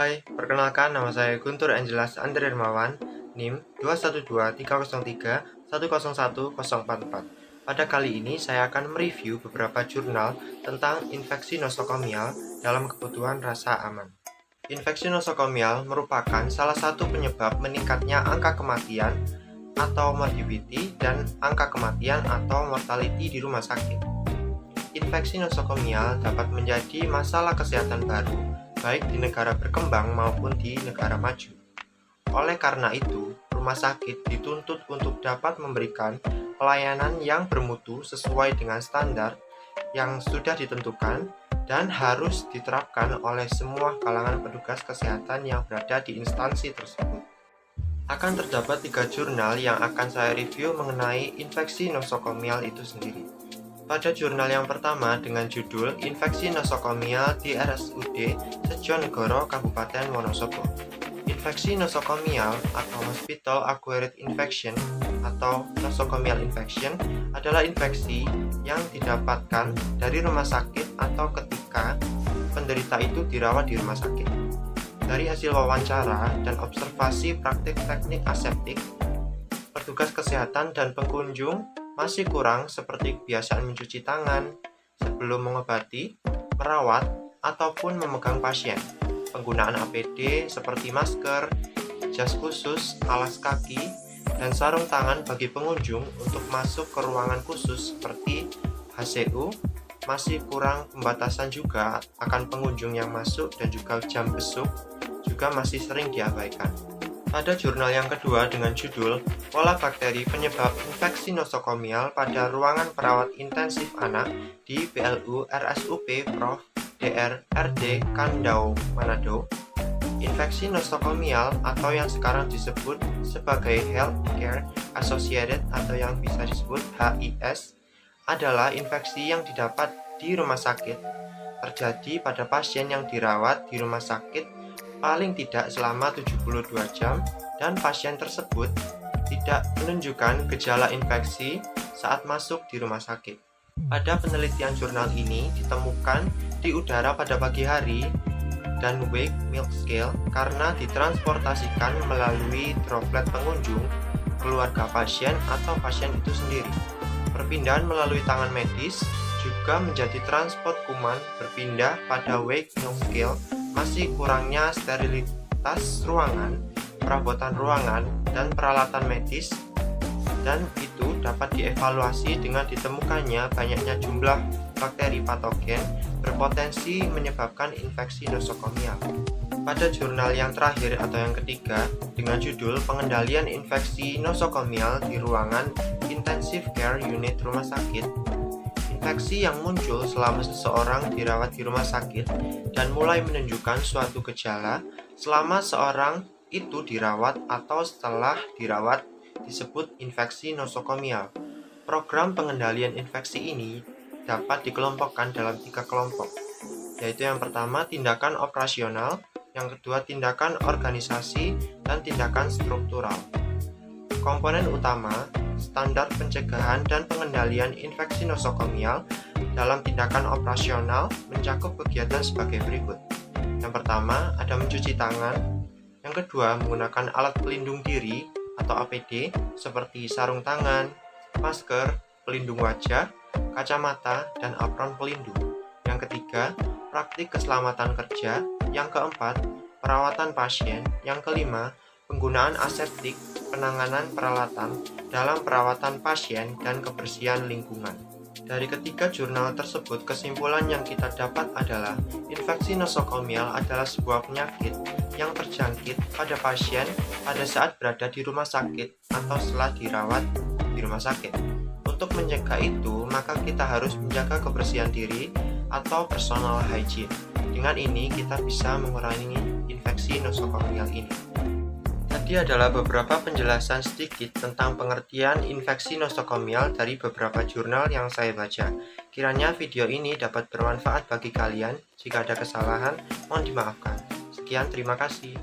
Hai, perkenalkan nama saya Guntur Angelas Andre Hermawan, NIM 2123031010044. Pada kali ini saya akan mereview beberapa jurnal tentang infeksi nosokomial dalam kebutuhan rasa aman. Infeksi nosokomial merupakan salah satu penyebab meningkatnya angka kematian atau morbidity dan angka kematian atau mortality di rumah sakit. Infeksi nosokomial dapat menjadi masalah kesehatan baru, baik di negara berkembang maupun di negara maju. Oleh karena itu, rumah sakit dituntut untuk dapat memberikan pelayanan yang bermutu sesuai dengan standar yang sudah ditentukan dan harus diterapkan oleh semua kalangan petugas kesehatan yang berada di instansi tersebut. Akan terdapat 3 jurnal yang akan saya review mengenai infeksi nosokomial itu sendiri. Pada jurnal yang pertama dengan judul Infeksi Nosokomial di RSUD Sejonegoro Kabupaten Wonosobo. Infeksi nosokomial atau Hospital Acquired Infection atau nosocomial infection adalah infeksi yang didapatkan dari rumah sakit atau ketika penderita itu dirawat di rumah sakit. Dari hasil wawancara dan observasi praktik teknik aseptik, petugas kesehatan dan pengunjung masih kurang seperti kebiasaan mencuci tangan sebelum mengobati, merawat, ataupun memegang pasien. Penggunaan APD seperti masker, jas khusus, alas kaki, dan sarung tangan bagi pengunjung untuk masuk ke ruangan khusus seperti HCU masih kurang. Pembatasan juga akan pengunjung yang masuk dan juga jam besuk juga masih sering diabaikan. Pada jurnal yang kedua dengan judul Pola Bakteri Penyebab Infeksi Nosokomial pada Ruangan Perawat Intensif Anak di PLU RSUP Prof. Dr. RD Kandau, Manado. Infeksi nosokomial atau yang sekarang disebut sebagai Healthcare Associated atau yang bisa disebut HIS adalah infeksi yang didapat di rumah sakit, terjadi pada pasien yang dirawat di rumah sakit paling tidak selama 72 jam dan pasien tersebut tidak menunjukkan gejala infeksi saat masuk di rumah sakit. Pada penelitian jurnal ini ditemukan di udara pada pagi hari dan wake milk scale karena ditransportasikan melalui droplet pengunjung, keluarga pasien atau pasien itu sendiri. Perpindahan melalui tangan medis juga menjadi transport kuman berpindah pada wake milk scale. Masih kurangnya sterilitas ruangan, perabotan ruangan, dan peralatan medis, dan itu dapat dievaluasi dengan ditemukannya banyaknya jumlah bakteri patogen berpotensi menyebabkan infeksi nosokomial. Pada jurnal yang terakhir atau yang ketiga dengan judul Pengendalian Infeksi Nosokomial di Ruangan Intensive Care Unit Rumah Sakit, infeksi yang muncul selama seseorang dirawat di rumah sakit dan mulai menunjukkan suatu gejala selama seorang itu dirawat atau setelah dirawat disebut infeksi nosokomial. Program pengendalian infeksi ini dapat dikelompokkan dalam 3 kelompok, yaitu yang pertama tindakan operasional, yang kedua tindakan organisasi, dan tindakan struktural. Komponen utama standar pencegahan dan pengendalian infeksi nosokomial dalam tindakan operasional mencakup kegiatan sebagai berikut. Yang pertama, ada mencuci tangan. Yang kedua, menggunakan alat pelindung diri atau APD seperti sarung tangan, masker, pelindung wajah, kacamata, dan apron pelindung. Yang ketiga, praktik keselamatan kerja. Yang keempat, perawatan pasien. Yang kelima, penggunaan aseptik, penanganan peralatan dalam perawatan pasien, dan kebersihan lingkungan. Dari ketiga jurnal tersebut, kesimpulan yang kita dapat adalah infeksi nosokomial adalah sebuah penyakit yang terjangkit pada pasien pada saat berada di rumah sakit atau setelah dirawat di rumah sakit. Untuk mencegah itu, maka kita harus menjaga kebersihan diri atau personal hygiene. Dengan ini, kita bisa mengurangi infeksi nosokomial ini. Tadi adalah beberapa penjelasan sedikit tentang pengertian infeksi nosokomial dari beberapa jurnal yang saya baca. Kiranya video ini dapat bermanfaat bagi kalian. Jika ada kesalahan, mohon dimaafkan. Sekian, terima kasih.